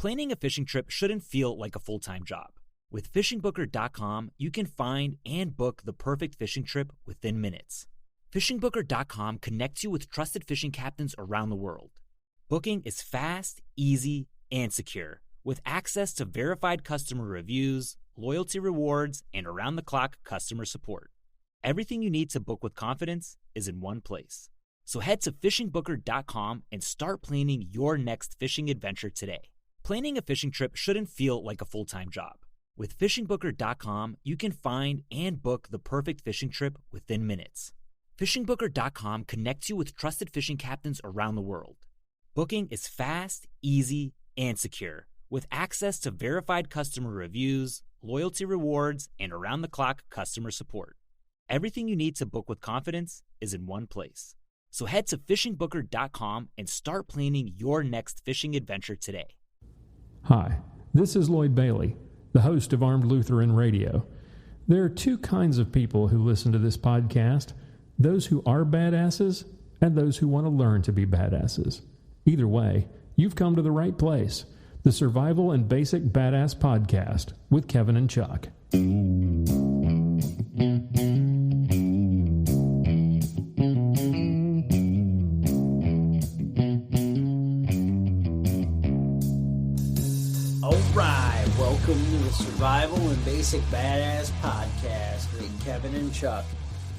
Planning a fishing trip shouldn't feel like a full-time job. With FishingBooker.com, you can find and book the perfect fishing trip within minutes. FishingBooker.com connects you with trusted fishing captains around the world. Booking is fast, easy, and secure, with access to verified customer reviews, loyalty rewards, and around-the-clock customer support. Everything you need to book with confidence is in one place. So head to FishingBooker.com and start planning your next fishing adventure today. Planning a fishing trip shouldn't feel like a full-time job. With FishingBooker.com, you can find and book the perfect fishing trip within minutes. FishingBooker.com connects you with trusted fishing captains around the world. Booking is fast, easy, and secure, with access to verified customer reviews, loyalty rewards, and around-the-clock customer support. Everything you need to book with confidence is in one place. So head to FishingBooker.com and start planning your next fishing adventure today. Hi, this is Lloyd Bailey, the host of Armed Lutheran Radio. There are two kinds of people who listen to this podcast, those who are badasses and those who want to learn to be badasses. Either way, you've come to the right place. The Survival and Basic Badass Podcast with Kevin and Chuck. Welcome to the Survival and Basic Badass Podcast with Kevin and Chuck.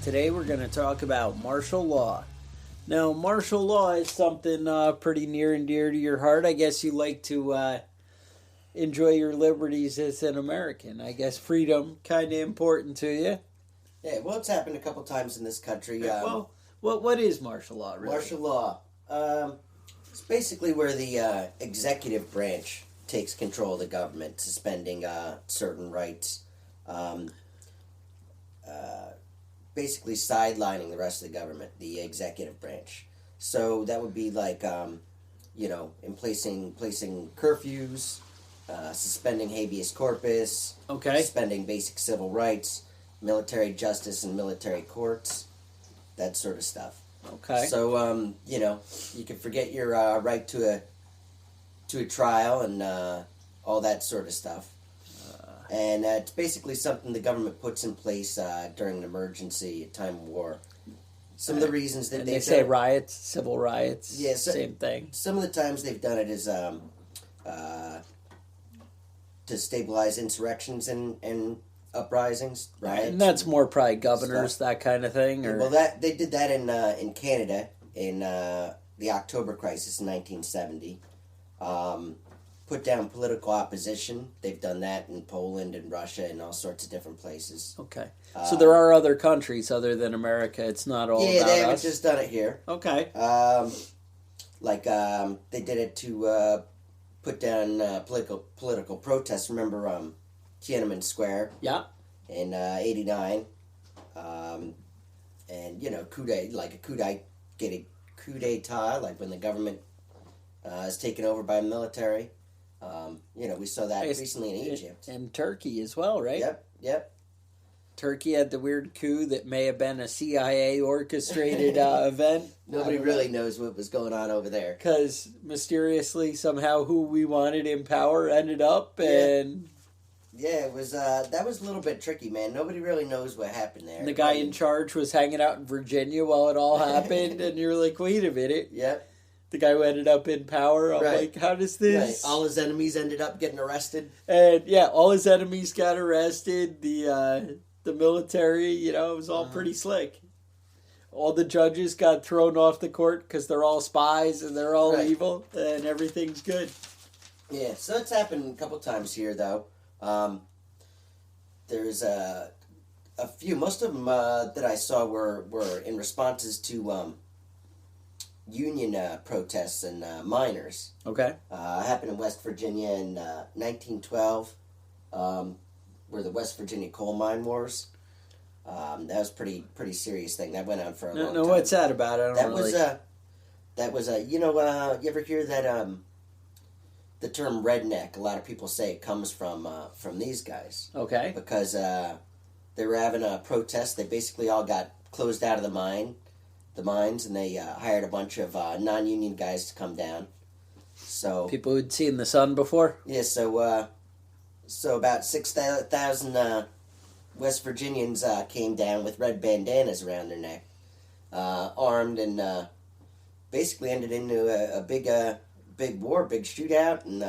Today we're going to talk about martial law. Now, martial law is something pretty near and dear to your heart. I guess you like to enjoy your liberties as an American. I guess freedom kind of important to you. Yeah, well, it's happened a couple times in this country. What is martial law, really? Martial law. It's basically where the executive branch takes control of the government, suspending certain rights, basically sidelining the rest of the government, the executive branch. So that would be like, in placing curfews, suspending habeas corpus, suspending basic civil rights, military justice and military courts, that sort of stuff. Okay. So, you can forget your right to a trial and all that sort of stuff. And it's basically something the government puts in place during an emergency, a time of war. Some of the reasons that they say riots, civil riots, same thing. Some of the times they've done it is to stabilize insurrections and uprisings, riots. And that's more probably governors, that kind of thing? Or? Well, they did that in Canada in the October crisis in 1970. Put down political opposition. They've done that in Poland and Russia and all sorts of different places. Okay. So there are other countries other than America. It's not all about us. Yeah, they haven't just done it here. Okay. They did it to put down political protests. Remember Tiananmen Square? Yeah. In 89. And, coup d'etat, like when the government is taken over by military. We saw that recently in Egypt. And Turkey as well, right? Yep. Turkey had the weird coup that may have been a CIA-orchestrated event. Nobody really knows what was going on over there. Because mysteriously, somehow, who we wanted in power ended up, and... Yeah, it was, that was a little bit tricky, man. Nobody really knows what happened there. And the guy in charge was hanging out in Virginia while it all happened, and you're like, wait a minute. Yep. The guy who ended up in power, I'm like, how does this... Right. All his enemies ended up getting arrested. And, all his enemies got arrested. The military, it was all pretty slick. All the judges got thrown off the court because they're all spies and they're all evil, and everything's good. Yeah, so it's happened a couple times here, though. There's a few. Most of them that I saw were in responses to union protests and miners. Okay. Happened in West Virginia in 1912, were the West Virginia coal mine wars. That was pretty serious thing. That went on for a long time. No, what's that about? I don't that really... was you ever hear that the term redneck? A lot of people say it comes from these guys. Okay. Because they were having a protest. They basically all got closed out of the mines, and they hired a bunch of non-union guys to come down. So people who'd seen the sun before. yeah, so about 6,000 West Virginians came down with red bandanas around their neck, armed, and basically ended into a big war, big shootout, and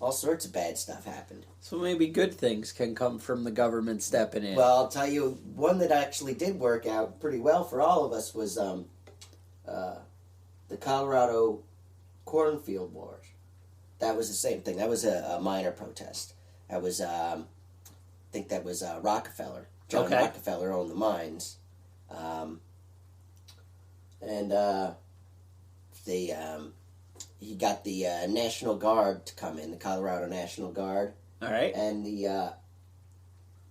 all sorts of bad stuff happened. So maybe good things can come from the government stepping in. Well, I'll tell you, one that actually did work out pretty well for all of us was the Colorado Cornfield Wars. That was the same thing. That was a minor protest. That was, I think that was Rockefeller. John Rockefeller owned the mines. He got the National Guard to come in, the Colorado National Guard. All right. And the,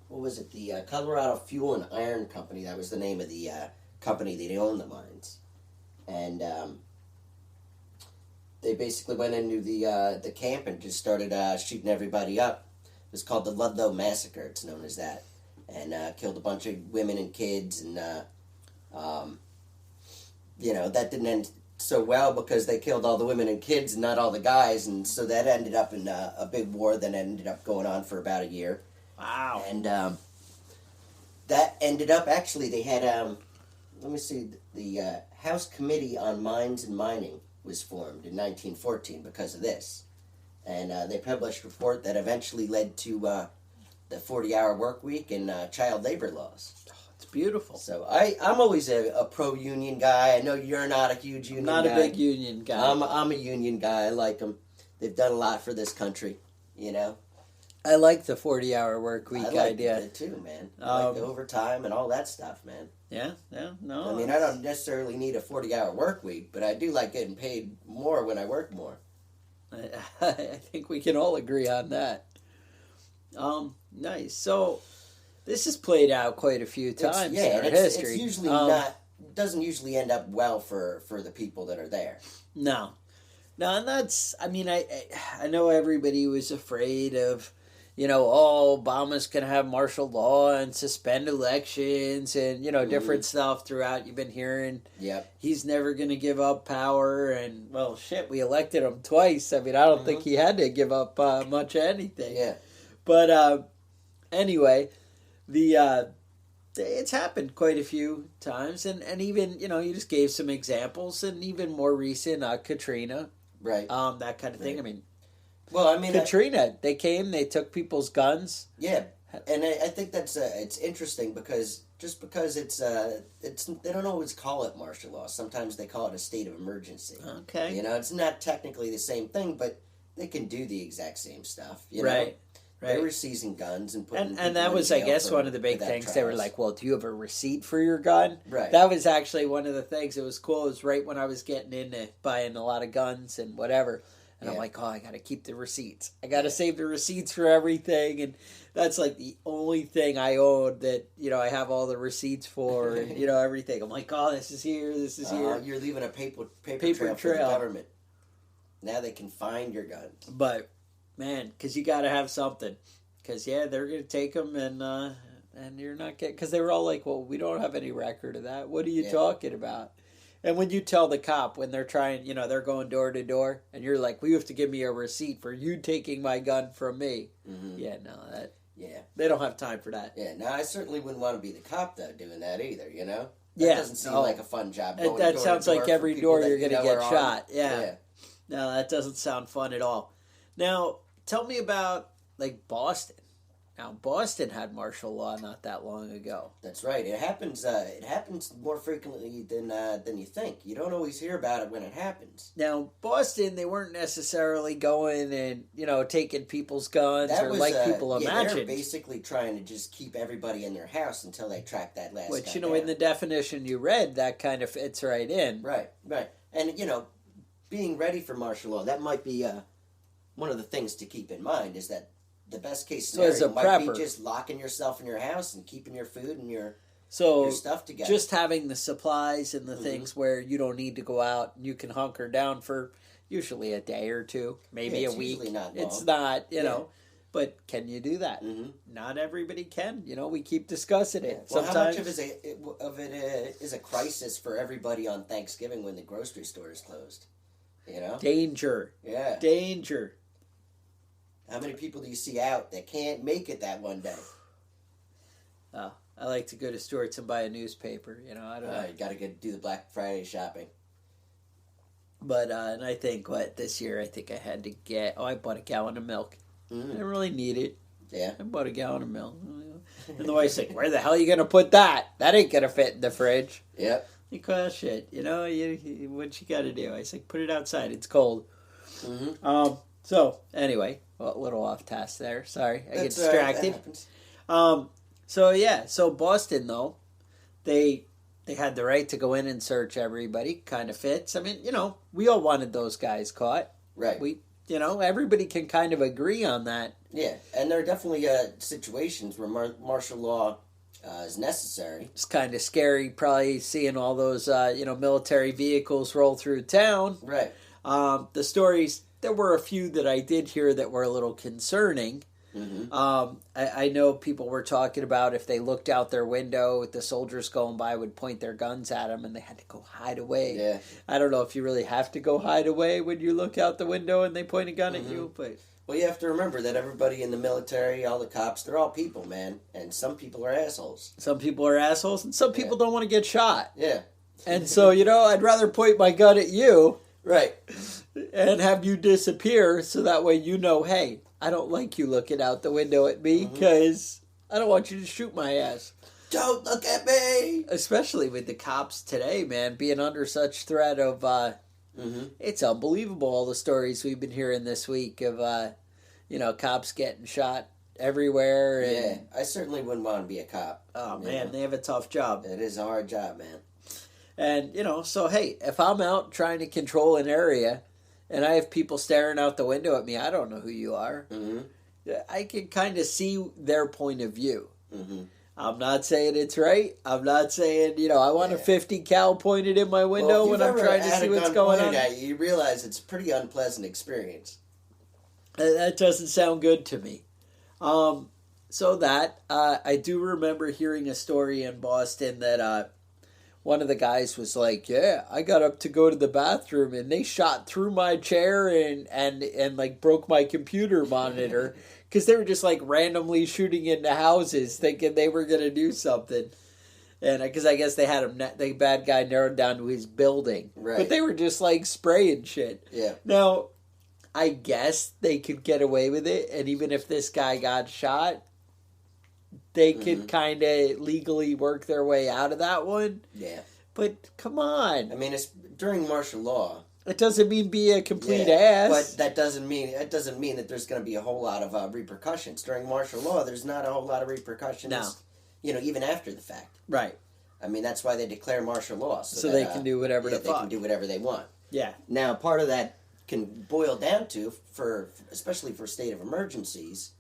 what was it? The Colorado Fuel and Iron Company. That was the name of the company that owned the mines. And they basically went into the camp and just started shooting everybody up. It was called the Ludlow Massacre. It's known as that. And killed a bunch of women and kids. And, that didn't end so well because they killed all the women and kids and not all the guys. And so that ended up in a big war that ended up going on for about a year. Wow. And that ended up, actually, they had, let me see, the House Committee on Mines and Mining was formed in 1914 because of this. And they published a report that eventually led to the 40-hour work week and child labor laws. Oh, it's beautiful. So I'm always a pro-union guy. I know you're not a huge union guy. Not a big union guy. I'm a union guy. I like them. They've done a lot for this country, I like the 40-hour work week I like idea. it too, man. I like the overtime and all that stuff, man. Yeah, no. I mean, I don't necessarily need a 40-hour work week, but I do like getting paid more when I work more. I think we can all agree on that. Nice. So, this has played out quite a few times in our history. It's usually doesn't usually end up well for the people that are there. No, and that's, I mean, I know everybody was afraid of, Obama's going to have martial law and suspend elections and, different stuff throughout. You've been hearing. Yep. He's never going to give up power. And, well, shit, we elected him twice. I mean, I don't think he had to give up much of anything. Yeah. But anyway, it's happened quite a few times. And even, you just gave some examples. And even more recent, Katrina. Right. That kind of thing. Right. I mean, well, I mean, Katrina, they came, they took people's guns. Yeah, and I think that's it's interesting because just because it's they don't always call it martial law. Sometimes they call it a state of emergency. Okay. It's not technically the same thing, but they can do the exact same stuff. Right. They were seizing guns and putting and that was, I guess, one of the big things. Trials. They were like, "Well, do you have a receipt for your gun?" Right. That was actually one of the things. It was cool. It was right when I was getting into buying a lot of guns and whatever. And I'm like, I got to keep the receipts. I got to save the receipts for everything. And that's like the only thing I own that, I have all the receipts for and, everything. I'm like, this is here, this is here. You're leaving a paper trail for the government. Now they can find your guns. But, man, because you got to have something. Because, they're going to take them and you're not getting... Because they were all like, well, we don't have any record of that. What are you talking about? And when you tell the cop, when they're trying, they're going door to door, and you're like, well, you have to give me a receipt for you taking my gun from me. Mm-hmm. Yeah, no, they don't have time for that. Yeah, no, I certainly wouldn't want to be the cop, though, doing that either, That doesn't seem like a fun job. That sounds like every door you're going to get shot. Yeah. No, that doesn't sound fun at all. Now, tell me about, Boston. Now, Boston had martial law not that long ago. That's right. It happens. It happens more frequently than you think. You don't always hear about it when it happens. Now, Boston, they weren't necessarily going and taking people's guns people imagined. They were basically trying to just keep everybody in their house until they tracked that last. Which guy down. in the definition you read, that kind of fits right in. Right. And being ready for martial law, that might be one of the things to keep in mind is that. The best case scenario might be just locking yourself in your house and keeping your food and your stuff together. Just having the supplies and the things where you don't need to go out and you can hunker down for usually a day or two, maybe a week. Not long. It's not, but can you do that? Mm-hmm. Not everybody can. We keep discussing it. Well, sometimes how much of it is a crisis for everybody on Thanksgiving when the grocery store is closed? You know? Danger. Yeah. Danger. How many people do you see out that can't make it that one day? Oh, I like to go to Stewart's and buy a newspaper. You know, I don't know. You got to do the Black Friday shopping. But, and I think, this year I think I had to get, I bought a gallon of milk. I didn't really need it. Yeah. I bought a gallon of milk. And the wife's like, where the hell are you going to put that? That ain't going to fit in the fridge. Yep. Because shit, you know, what you got to do? I said, put it outside. It's cold. Mm-hmm. So, anyway, well, a little off task there. Sorry, I get distracted. So Boston, though, they had the right to go in and search everybody. Kind of fits. I mean, you know, we all wanted those guys caught. Right. Everybody can kind of agree on that. Yeah, and there are definitely situations where martial law is necessary. It's kind of scary, probably seeing all those, military vehicles roll through town. Right. The stories, there were a few that I did hear that were a little concerning. Mm-hmm. I know people were talking about if they looked out their window, the soldiers going by would point their guns at them and they had to go hide away. Yeah. I don't know if you really have to go hide away when you look out the window and they point a gun at you, but... Well, you have to remember that everybody in the military, all the cops, they're all people, man. And some people are assholes. Some people are assholes and some people don't want to get shot. Yeah. And so, I'd rather point my gun at you. Right. And have you disappear so that way hey, I don't like you looking out the window at me because I don't want you to shoot my ass. Don't look at me! Especially with the cops today, man, being under such threat of, it's unbelievable all the stories we've been hearing this week of, cops getting shot everywhere. And, yeah, I certainly wouldn't want to be a cop. Oh, man, they have a tough job. It is a hard job, man. And, so, hey, if I'm out trying to control an area and I have people staring out the window at me, I don't know who you are. Mm-hmm. I can kind of see their point of view. Mm-hmm. I'm not saying it's right. I'm not saying, I want a 50 cal pointed in my window when I'm trying to see what's going on. At you realize it's a pretty unpleasant experience. That doesn't sound good to me. I do remember hearing a story in Boston that one of the guys was like, yeah, I got up to go to the bathroom and they shot through my chair and like broke my computer monitor because they were just like randomly shooting into houses thinking they were going to do something. And because I guess they had the bad guy narrowed down to his building. Right. But they were just like spraying shit. Yeah. Now, I guess they could get away with it. And even if this guy got shot, they could kind of legally work their way out of that one. Yeah. But come on. I mean, it's during martial law. It doesn't mean be a complete ass. But that doesn't mean that there's going to be a whole lot of repercussions. During martial law, there's not a whole lot of repercussions. No. Even after the fact. Right. I mean, that's why they declare martial law. So that, they can do whatever the fuck. They can do whatever they want. Yeah. Now, part of that can boil down to, especially for state of emergencies,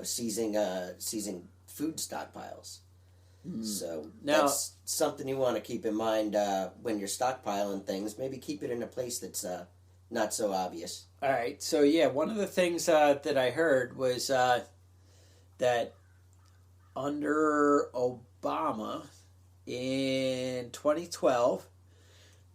seizing food stockpiles. So now, that's something you want to keep in mind when you're stockpiling things. Maybe keep it in a place that's not so obvious. All right. So, one of the things that I heard was that under Obama in 2012,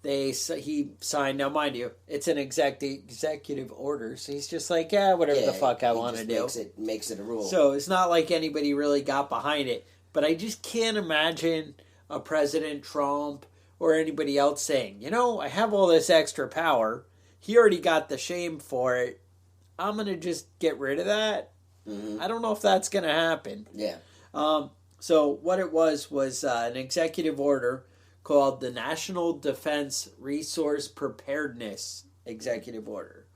he signed, now mind you, it's an executive order, so he's just like, whatever the fuck I want to do. Makes it a rule. So it's not like anybody really got behind it. But I just can't imagine a President Trump or anybody else saying, I have all this extra power. He already got the shame for it. I'm going to just get rid of that. Mm-hmm. I don't know if that's going to happen. Yeah. So what it was an executive order called the National Defense Resource Preparedness Executive Order,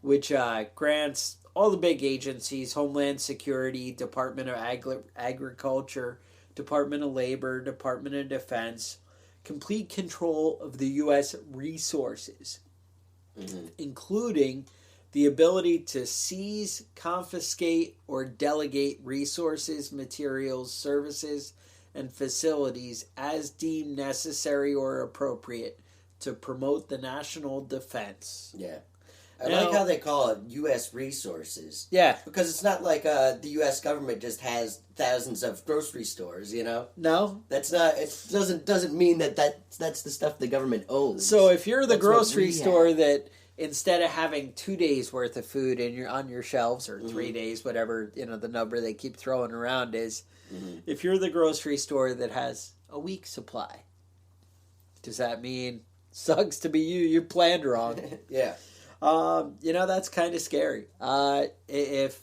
which grants all the big agencies, Homeland Security, Department of Agriculture, Department of Labor, Department of Defense, complete control of the U.S. resources, including the ability to seize, confiscate, or delegate resources, materials, services, and facilities as deemed necessary or appropriate to promote the national defense. Yeah. I like how they call it U.S. resources. Yeah. Because it's not like the U.S. government just has thousands of grocery stores, you know? No. That's not, it doesn't mean that's the stuff the government owns. So if you're the That's grocery store have. that instead of having 2 days worth of food on your shelves, or 3 days, whatever, the number they keep throwing around is, if you're the grocery store that has a week's supply, does that mean sucks to be you planned wrong? Yeah. That's kind of scary. If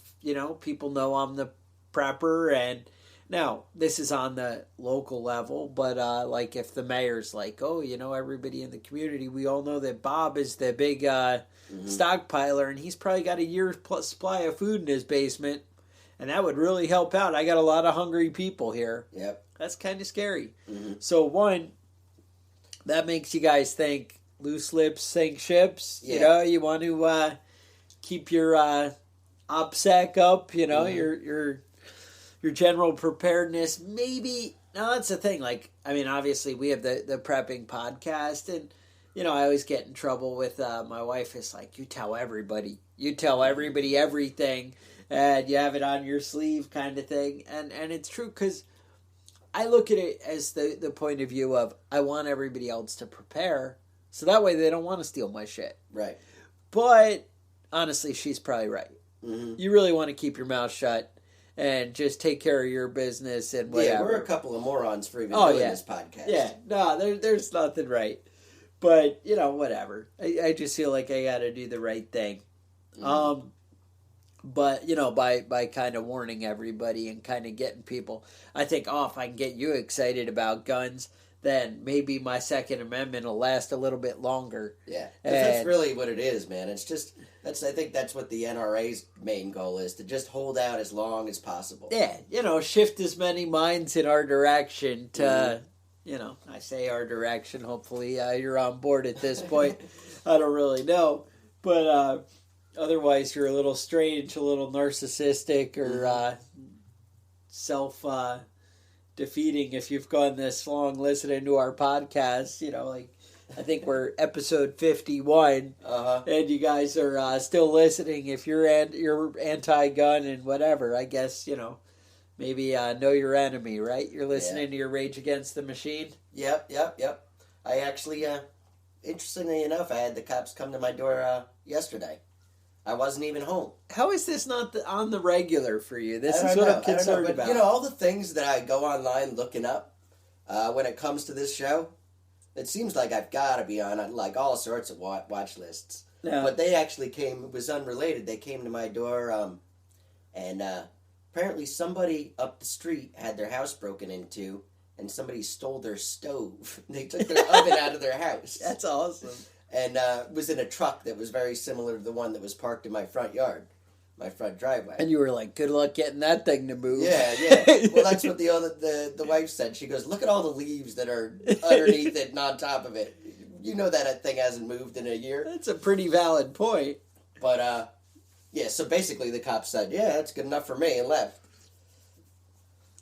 people know I'm the prepper, and now this is on the local level, but like if the mayor's like, oh, everybody in the community, we all know that Bob is the big stockpiler, and he's probably got a year's plus supply of food in his basement, and that would really help out. I got a lot of hungry people here. Yep. That's kind of scary. So one, that makes you guys think loose lips sink ships. Yeah. You want to keep your OPSEC up, your general preparedness. Maybe, now that's the thing. Like, I mean, obviously we have the prepping podcast, and, I always get in trouble with my wife. Is like, you tell everybody everything, and you have it on your sleeve kind of thing. And it's true, because I look at it as the point of view of, I want everybody else to prepare, so that way they don't want to steal my shit. Right. But honestly, she's probably right. You really want to keep your mouth shut and just take care of your business and whatever. Yeah, we're a couple of morons for even doing this podcast. Yeah, no, there's nothing right. But, whatever. I just feel like I got to do the right thing. But, by kind of warning everybody and kind of getting people, I think, if I can get you excited about guns, then maybe my Second Amendment will last a little bit longer. Yeah, that's really what it is, man. It's just, I think that's what the NRA's main goal is, to just hold out as long as possible. Yeah, shift as many minds in our direction to, I say our direction, hopefully you're on board at this point. I don't really know. But otherwise you're a little strange, a little narcissistic, or self-defeating if you've gone this long listening to our podcast. I think we're episode 51, and you guys are still listening. If you're anti-gun and whatever, I guess, maybe know your enemy, right? You're listening to your Rage Against the Machine? Yep. I actually, interestingly enough, I had the cops come to my door yesterday. I wasn't even home. How is this not on the regular for you? This is what I'm concerned about. All the things that I go online looking up when it comes to this show, it seems like I've got to be on like all sorts of watch lists. Yeah. But they actually came, it was unrelated. They came to my door, and apparently somebody up the street had their house broken into, and somebody stole their stove. They took their oven out of their house. That's awesome. And was in a truck that was very similar to the one that was parked in my front yard, my front driveway. And you were like, good luck getting that thing to move. Yeah. Well, that's what the wife said. She goes, look at all the leaves that are underneath it and on top of it. You know that thing hasn't moved in a year. That's a pretty valid point. But, so basically the cop said, yeah, that's good enough for me, and left.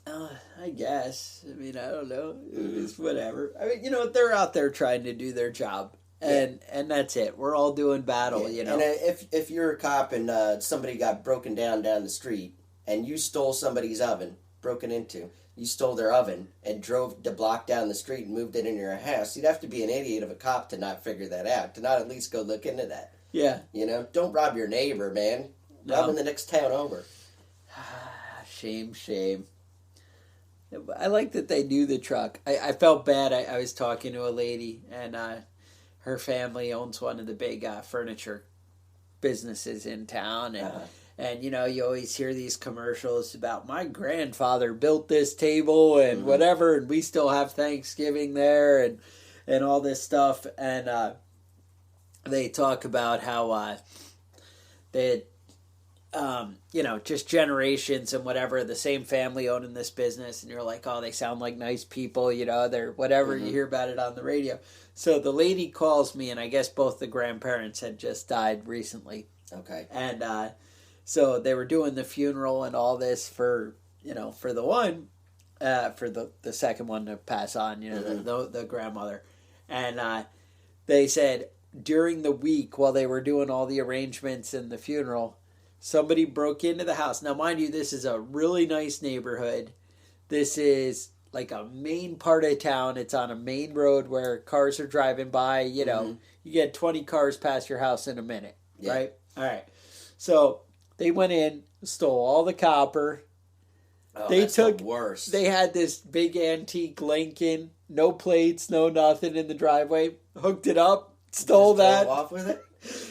I guess. I mean, I don't know. It's whatever. I mean, they're out there trying to do their job. And that's it. We're all doing battle, And if you're a cop and somebody got broken down the street, and you stole somebody's oven, you stole their oven, and drove the block down the street and moved it into your house, you'd have to be an idiot of a cop to not figure that out, to not at least go look into that. Yeah. Don't rob your neighbor, man. Rob in the next town over. Shame. I like that they do the truck. I felt bad. I was talking to a lady, and her family owns one of the big furniture businesses in town, and you always hear these commercials about my grandfather built this table and whatever, and we still have Thanksgiving there and all this stuff, and they talk about how they had, just generations and whatever, the same family owning this business, and you're like, oh, they sound like nice people, they're whatever, you hear about it on the radio. So the lady calls me, and I guess both the grandparents had just died recently. Okay. And so they were doing the funeral and all this for the one, for the second one to pass on, the grandmother. And they said, during the week while they were doing all the arrangements and the funeral, somebody broke into the house. Now, mind you, this is a really nice neighborhood. This is like a main part of town. It's on a main road where cars are driving by. You know, you get 20 cars past your house in a minute, right? All right. So they went in, stole all the copper. Oh, they that's took the worst. They had this big antique Lincoln, no plates, no nothing in the driveway. Hooked it up, stole that. Drove off with it?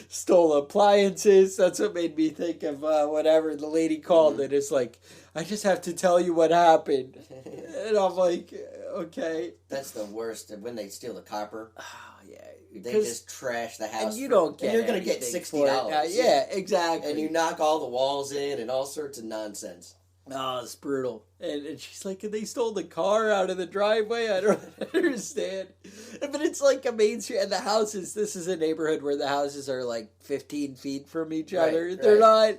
Stole appliances. That's what made me think of whatever the lady called it. It's like, I just have to tell you what happened. And I'm like, okay. That's the worst. When they steal the copper. Oh, yeah. They just trash the house. And you don't get you're going to get $60. Yeah, exactly. And you knock all the walls in and all sorts of nonsense. Oh, it's brutal. And she's like, and they stole the car out of the driveway? I don't understand. But it's like a main street. And the houses, this is a neighborhood where the houses are like 15 feet from each other. They're not.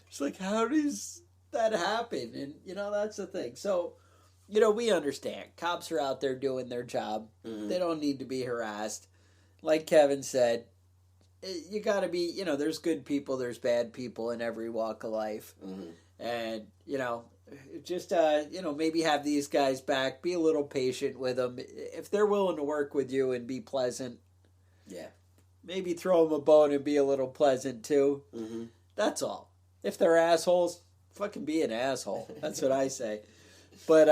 It's like, how does that happen? And, you know, that's the thing. So, you know, we understand. Cops are out there doing their job. They don't need to be harassed. Like Kevin said, you got to be, you know, there's good people, there's bad people in every walk of life. And, you know, just, you know, maybe have these guys back. Be a little patient with them. If they're willing to work with you and be pleasant, maybe throw them a bone and be a little pleasant too. That's all. If they're assholes, fucking be an asshole. That's what I say. But,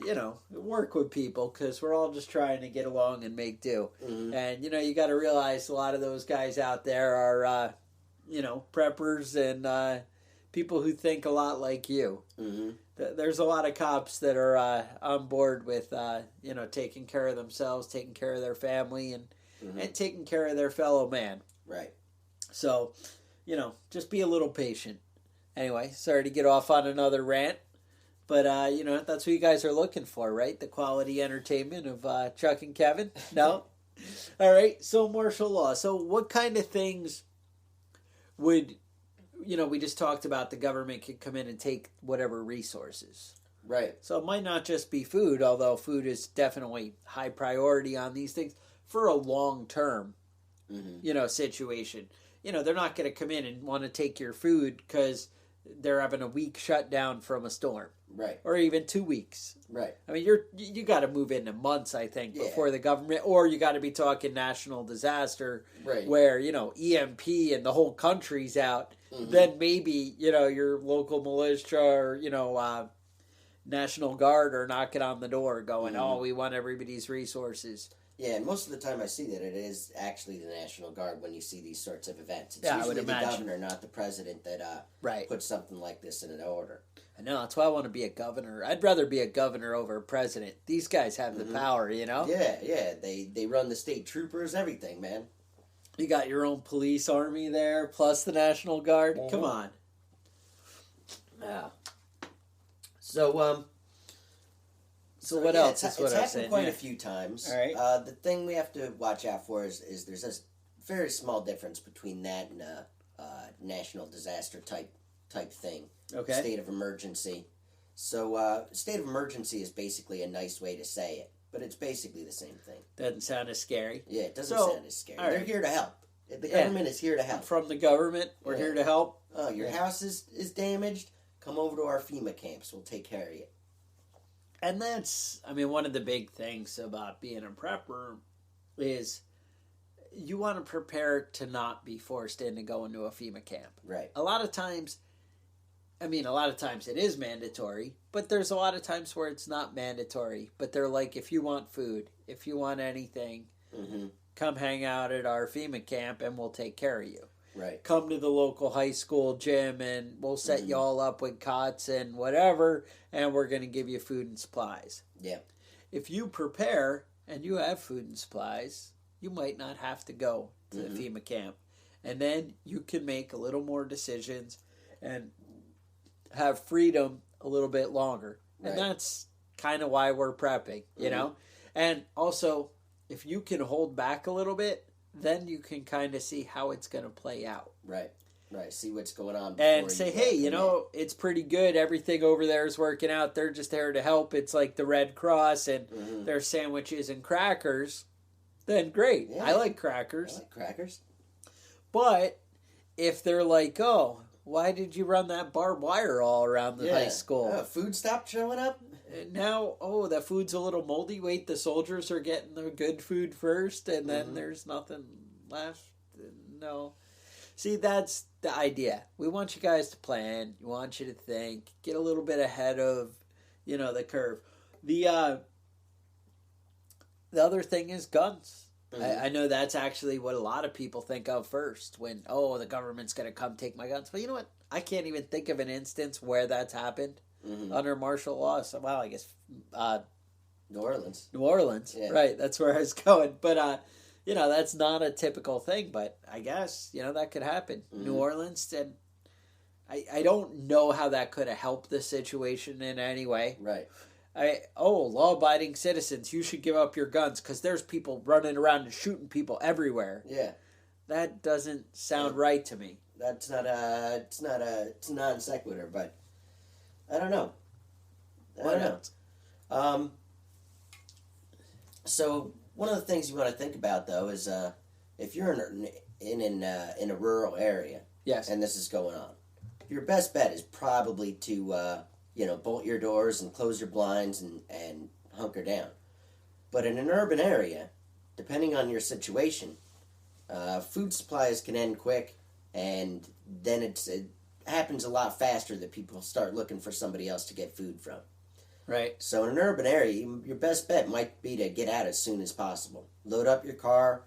you know, work with people because we're all just trying to get along and make do. And, you know, you got to realize a lot of those guys out there are, you know, preppers and people who think a lot like you. There's a lot of cops that are on board with, you know, taking care of themselves, taking care of their family, and taking care of their fellow man. Right. So, you know, just be a little patient. Anyway, sorry to get off on another rant. But, you know, that's what you guys are looking for, right? The quality entertainment of Chuck and Kevin? No? All right, so martial law. So what kind of things would... You know, we just talked about the government could come in and take whatever resources. Right. So it might not just be food, although food is definitely high priority on these things for a long-term, you know, situation. You know, they're not going to come in and want to take your food because they're having a week shutdown from a storm. Right. Or even 2 weeks. Right. I mean, you got to move into months, I think, before the government, or you got to be talking national disaster, where, you know, EMP and the whole country's out. Then maybe, you know, your local militia or, you know, National Guard are knocking on the door going, oh, we want everybody's resources. Yeah, and most of the time I see that it is actually the National Guard when you see these sorts of events. It's I usually would the imagine. governor, not the president, that puts something like this in an order. I know, that's why I want to be a governor. I'd rather be a governor over a president. These guys have the power, you know? Yeah, they run the state troopers, everything, man. You got your own police army there, plus the National Guard. Come on. Yeah. So what else is what it's I'm happened saying? quite a few times. All right. The thing we have to watch out for is there's a very small difference between that and a national disaster type thing. Okay. State of emergency. So state of emergency is basically a nice way to say it, but it's basically the same thing. Doesn't sound as scary. Yeah, it doesn't sound as scary. They're here to help. The government is here to help. From the government, we're here to help. Oh, your house is damaged? Come over to our FEMA camps. We'll take care of you. And that's, I mean, one of the big things about being a prepper is you want to prepare to not be forced into going to a FEMA camp. Right. A lot of times it is mandatory, but there's a lot of times where it's not mandatory. But they're like, if you want food, if you want anything, come hang out at our FEMA camp and we'll take care of you. Right. Come to the local high school gym and we'll set you all up with cots and whatever, and we're going to give you food and supplies. Yeah. If you prepare and you have food and supplies, you might not have to go to the FEMA camp. And then you can make a little more decisions and have freedom a little bit longer. Right. And that's kind of why we're prepping, you know? And also, if you can hold back a little bit, then you can kind of see how it's going to play out. Right. See what's going on. And say, hey, you know, it's pretty good. Everything over there is working out. They're just there to help. It's like the Red Cross and their sandwiches and crackers. then great. Yeah. I like crackers. I like crackers. But if they're like, oh, why did you run that barbed wire all around the high school? Food stopped showing up? And now, that food's a little moldy. Wait, the soldiers are getting the good food first, and then there's nothing left? No. See, that's the idea. We want you guys to plan. We want you to think. Get a little bit ahead of, the curve. The other thing is guns. I know that's actually what a lot of people think of first when, the government's going to come take my guns. But you know what? I can't even think of an instance where that's happened under martial law. So, well, I guess New Orleans. New Orleans. Yeah. Right. That's where I was going. But, that's not a typical thing. But I guess, that could happen. New Orleans. And I don't know how that could have helped the situation in any way. Right. Law-abiding citizens, you should give up your guns because there's people running around and shooting people everywhere. Yeah, that doesn't sound right to me. It's non sequitur, but I don't know. I don't know. So one of the things you want to think about though is if you're in a rural area, yes, and this is going on, your best bet is probably to bolt your doors and close your blinds and hunker down. But in an urban area, depending on your situation, food supplies can end quick, and then it happens a lot faster that people start looking for somebody else to get food from. Right. So in an urban area, your best bet might be to get out as soon as possible. Load up your car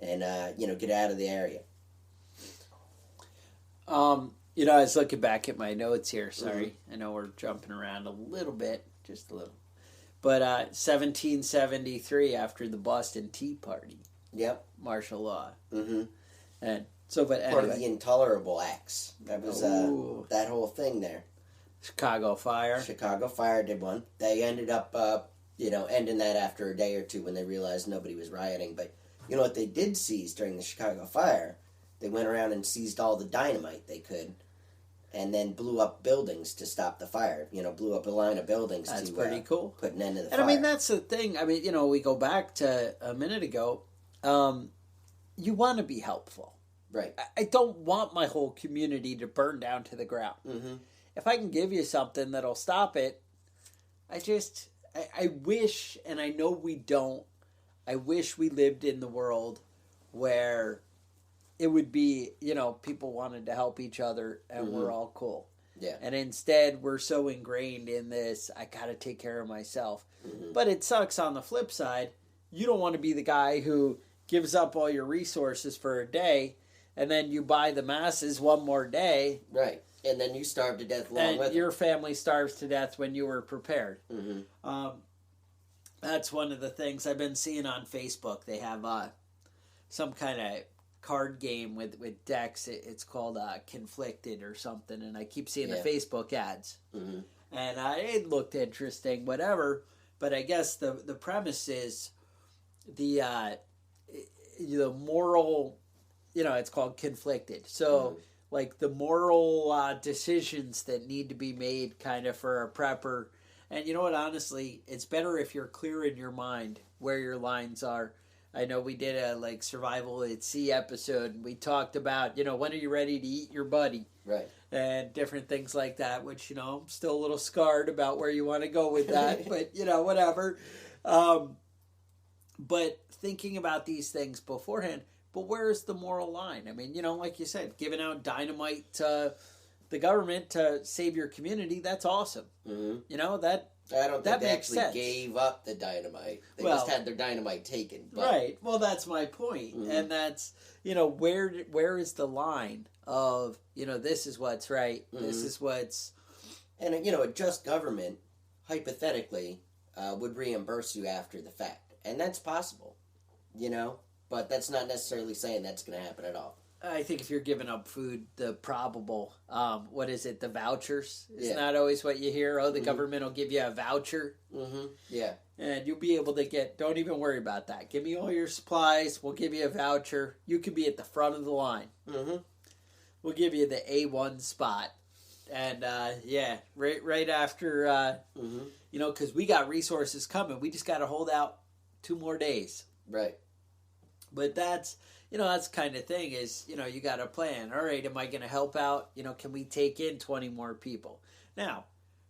and, get out of the area. I was looking back at my notes here. Sorry. I know we're jumping around a little bit, just a little. But 1773, after the Boston Tea Party. Yep. Martial law. Mm-hmm. And so, but anyway. Part of the Intolerable Acts. That was that whole thing there. Chicago Fire. Chicago Fire did one. They ended up, ending that after a day or two when they realized nobody was rioting. But you know what they did seize during the Chicago Fire? They went around and seized all the dynamite they could, and then blew up buildings to stop the fire. Blew up a line of buildings. That's to pretty cool. Put an end to the fire. fire. And I mean, that's the thing. I mean, we go back to a minute ago. You want to be helpful. Right. I don't want my whole community to burn down to the ground. Mm-hmm. If I can give you something that'll stop it, I wish, and I know we don't, I wish we lived in the world where it would be, people wanted to help each other and we're all cool. Yeah. And instead, we're so ingrained in this, I got to take care of myself. Mm-hmm. But it sucks on the flip side. You don't want to be the guy who gives up all your resources for a day and then you buy the masses one more day. Right. And then you starve to death along with and your family starves to death when you were prepared. Mm-hmm. That's one of the things I've been seeing on Facebook. They have some kind of card game with decks. It's called Conflicted or something, and I keep seeing the Facebook ads. Mm-hmm. And it looked interesting, whatever. But I guess the premise is the moral, it's called Conflicted. So, like the moral decisions that need to be made kind of for a prepper. And you know what, honestly, it's better if you're clear in your mind where your lines are. I know we did a survival at sea episode, and we talked about, when are you ready to eat your buddy? Right. And different things like that, which, I'm still a little scarred about where you want to go with that, but, whatever. But thinking about these things beforehand, but where is the moral line? I mean, like you said, giving out dynamite to the government to save your community, that's awesome. Mm-hmm. I don't think they actually gave up the dynamite. They just had their dynamite taken. But... Right. Well, that's my point. Mm-hmm. And that's, where is the line of, this is what's right, this is what's... And, a just government, hypothetically, would reimburse you after the fact. And that's possible, But that's not necessarily saying that's going to happen at all. I think if you're giving up food, the probable, the vouchers? Isn't that always what you hear? The government will give you a voucher. Mm-hmm. Yeah. And you'll be able to don't even worry about that. Give me all your supplies. We'll give you a voucher. You can be at the front of the line. Mm-hmm. We'll give you the A1 spot. And, right after, because we got resources coming. We just got to hold out 2 more days. Right. But that's kind of thing is, you got to plan. All right, am I going to help out? Can we take in 20 more people? Now,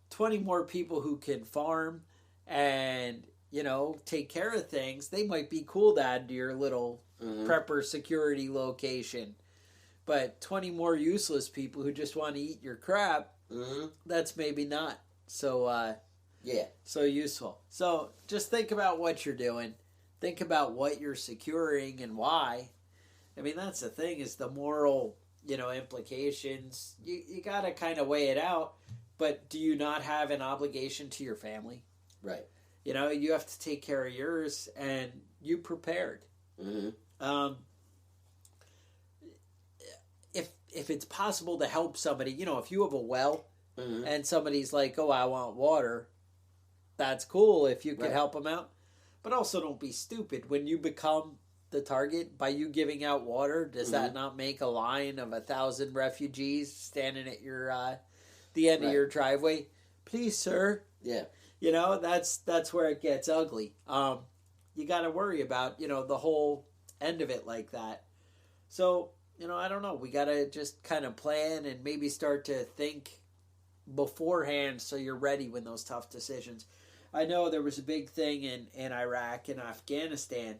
20 more people who can farm and, take care of things, they might be cool to add to your little prepper security location. But 20 more useless people who just want to eat your crap, that's maybe not so so useful. So just think about what you're doing. Think about what you're securing and why. I mean, that's the thing, is the moral, implications. You got to kind of weigh it out. But do you not have an obligation to your family? Right. You have to take care of yours, and you prepared. If it's possible to help somebody, if you have a well and somebody's like, oh, I want water, that's cool if you could help them out. But also don't be stupid. When you become the target, by you giving out water, does that not make a line of 1,000 refugees standing at your the end of your driveway? Please, sir. Yeah. That's where it gets ugly. You got to worry about, the whole end of it like that. So, I don't know. We got to just kind of plan and maybe start to think beforehand so you're ready when those tough decisions. I know there was a big thing in Iraq and Afghanistan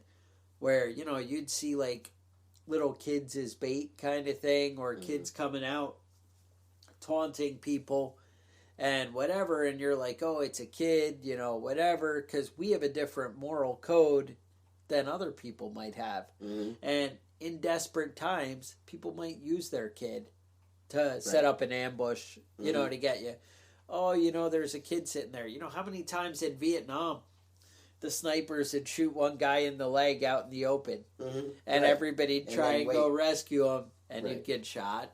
where, you'd see like little kids as bait kind of thing, or kids coming out taunting people and whatever. And you're like, oh, it's a kid, whatever, because we have a different moral code than other people might have. And in desperate times, people might use their kid to set up an ambush, to get you. Oh, there's a kid sitting there. How many times in Vietnam the snipers would shoot one guy in the leg out in the open, and everybody'd try and go rescue him, and he'd get shot,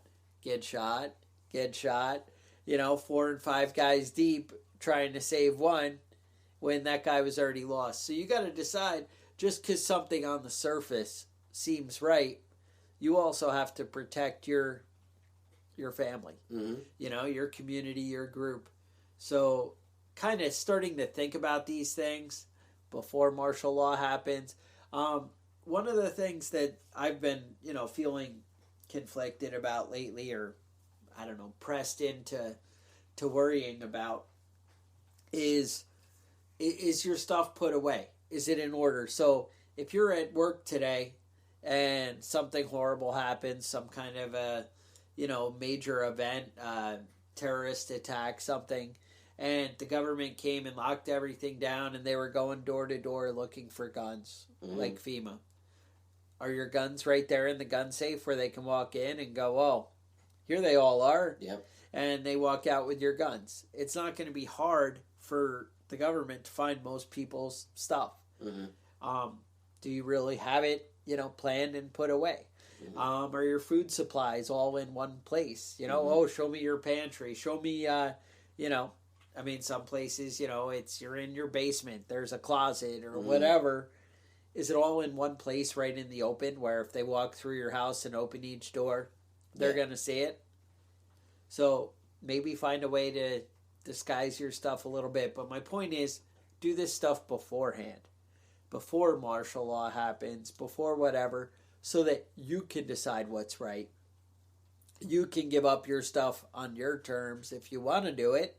4 and 5 guys deep trying to save one when that guy was already lost. So you got to decide, just because something on the surface seems right, you also have to protect your family, your community, your group. So kind of starting to think about these things before martial law happens. One of the things that I've been, feeling conflicted about lately, or I don't know, pressed into worrying about, is your stuff put away? Is it in order? So if you're at work today and something horrible happens, some kind of a major event, terrorist attack, something, and the government came and locked everything down and they were going door to door looking for guns, like FEMA. Are your guns right there in the gun safe where they can walk in and go, oh, here they all are? Yep. And they walk out with your guns. It's not going to be hard for the government to find most people's stuff. Do you really have it, planned and put away? Are your food supplies all in one place? Oh, show me your pantry. Show me, some places, you're in your basement. There's a closet or whatever. Is it all in one place right in the open where if they walk through your house and open each door, they're going to see it? So maybe find a way to disguise your stuff a little bit. But my point is, do this stuff beforehand, before martial law happens, before whatever, so that you can decide what's right. You can give up your stuff on your terms if you want to do it.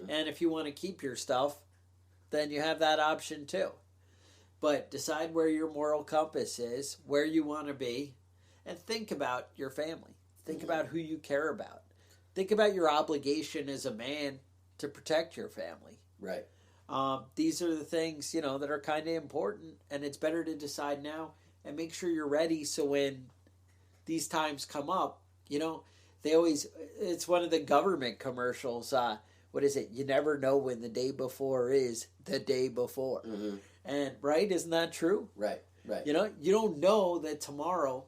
And if you want to keep your stuff, then you have that option too. But decide where your moral compass is, where you want to be, and think about your family. Think about who you care about. Think about your obligation as a man to protect your family. Right. These are the things, that are kind of important, and it's better to decide now and make sure you're ready so when these times come up, it's one of the government commercials, what is it? You never know when the day before is the day before. And, right, isn't that true? Right. You don't know that tomorrow,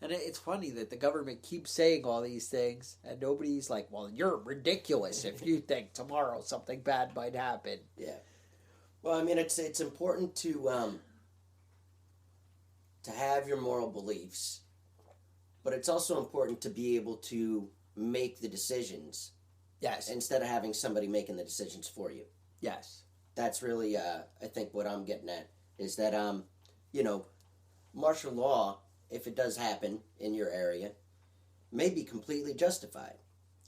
and it's funny that the government keeps saying all these things, and nobody's like, well, you're ridiculous if you think tomorrow something bad might happen. Yeah. Well, I mean, it's important to have your moral beliefs, but it's also important to be able to make the decisions. Yes. Instead of having somebody making the decisions for you. Yes. That's really, I think, what I'm getting at is that, martial law, if it does happen in your area, may be completely justified.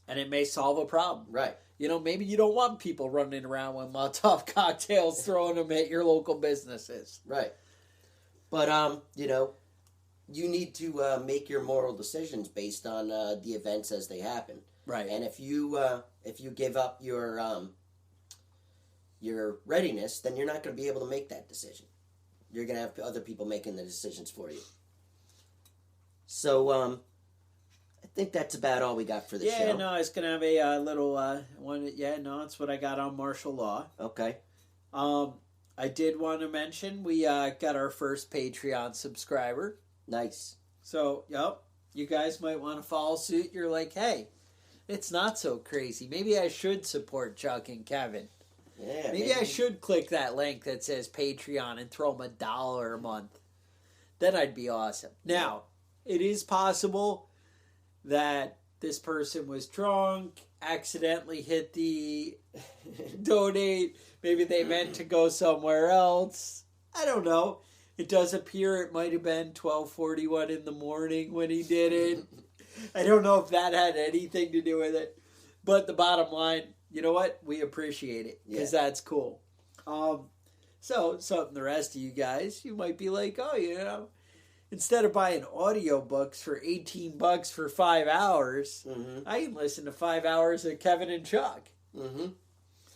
And it may solve a problem. Right. Maybe you don't want people running around with Molotov cocktails, throwing them at your local businesses. Right. But, you need to make your moral decisions based on the events as they happen. Right. And if you give up your readiness, then you're not going to be able to make that decision. You're going to have other people making the decisions for you. So, I think that's about all we got for the show. Yeah, no, I was going to have a little one. Yeah, no, that's what I got on martial law. Okay. I did want to mention we got our first Patreon subscriber. Nice. So, you guys might want to follow suit. You're like, hey, it's not so crazy. Maybe I should support Chuck and Kevin. Yeah. Maybe I should click that link that says Patreon and throw them $1 a month. Then I'd be awesome. Now, it is possible that this person was drunk, accidentally hit the donate. Maybe they meant to go somewhere else. I don't know. It does appear it might have been 12:41 in the morning when he did it. I don't know if that had anything to do with it. But the bottom line, you know what? We appreciate it because that's cool. So something the rest of you guys, you might be like, oh, instead of buying audiobooks for $18 for 5 hours, I can listen to 5 hours of Kevin and Chuck. Mm-hmm.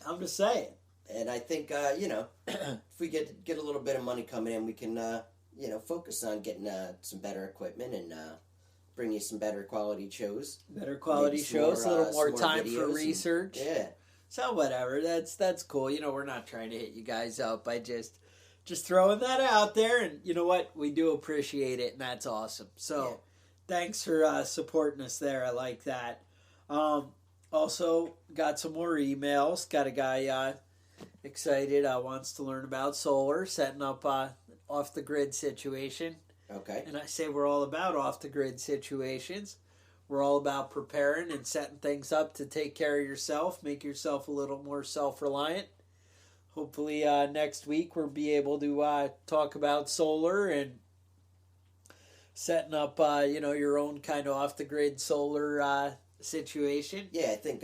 I'm just saying. And I think, if we get a little bit of money coming in, we can, focus on getting some better equipment and bring you some better quality shows. Better quality shows, a little more time for research. Yeah. So whatever, that's cool. We're not trying to hit you guys up. I just throwing that out there, and you know what? We do appreciate it, and that's awesome. So thanks for supporting us there. I like that. Also, got some more emails. Got a guy excited, wants to learn about solar, setting up off-the-grid situation. Okay. And I say we're all about off-the-grid situations. We're all about preparing and setting things up to take care of yourself, make yourself a little more self-reliant. Hopefully next week we'll be able to talk about solar and setting up, your own kind of off-the-grid solar situation. Yeah, I think,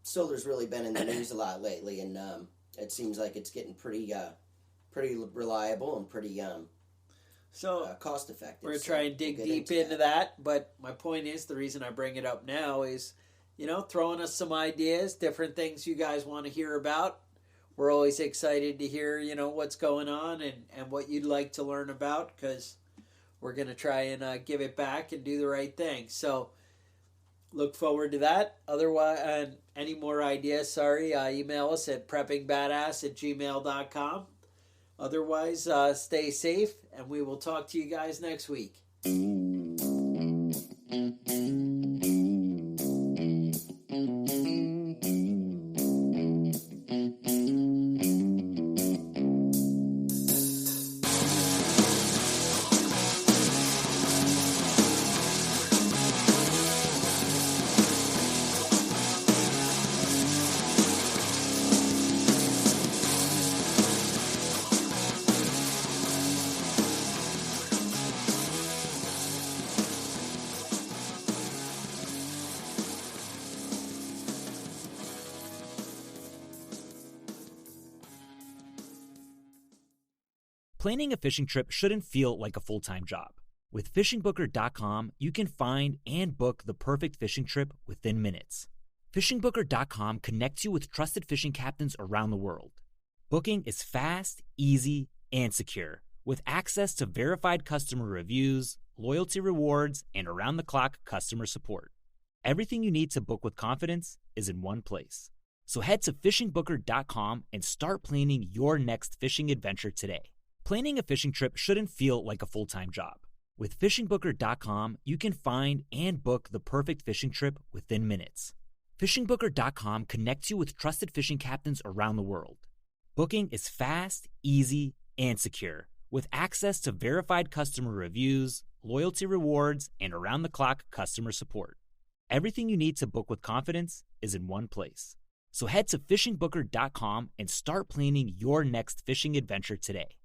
solar's really been in the news a lot lately, and it seems like it's getting pretty reliable and pretty cost effective. We're going to try and dig deep into that, but my point is, the reason I bring it up now is, throwing us some ideas, different things you guys want to hear about. We're always excited to hear, what's going on and what you'd like to learn about, because we're going to try and give it back and do the right thing. So look forward to that. Otherwise, any more ideas, email us at preppingbadass@gmail.com. Otherwise, stay safe, and we will talk to you guys next week. Planning a fishing trip shouldn't feel like a full-time job. With FishingBooker.com, you can find and book the perfect fishing trip within minutes. FishingBooker.com connects you with trusted fishing captains around the world. Booking is fast, easy, and secure, with access to verified customer reviews, loyalty rewards, and around-the-clock customer support. Everything you need to book with confidence is in one place. So head to FishingBooker.com and start planning your next fishing adventure today. Planning a fishing trip shouldn't feel like a full-time job. With FishingBooker.com, you can find and book the perfect fishing trip within minutes. FishingBooker.com connects you with trusted fishing captains around the world. Booking is fast, easy, and secure, with access to verified customer reviews, loyalty rewards, and around-the-clock customer support. Everything you need to book with confidence is in one place. So head to FishingBooker.com and start planning your next fishing adventure today.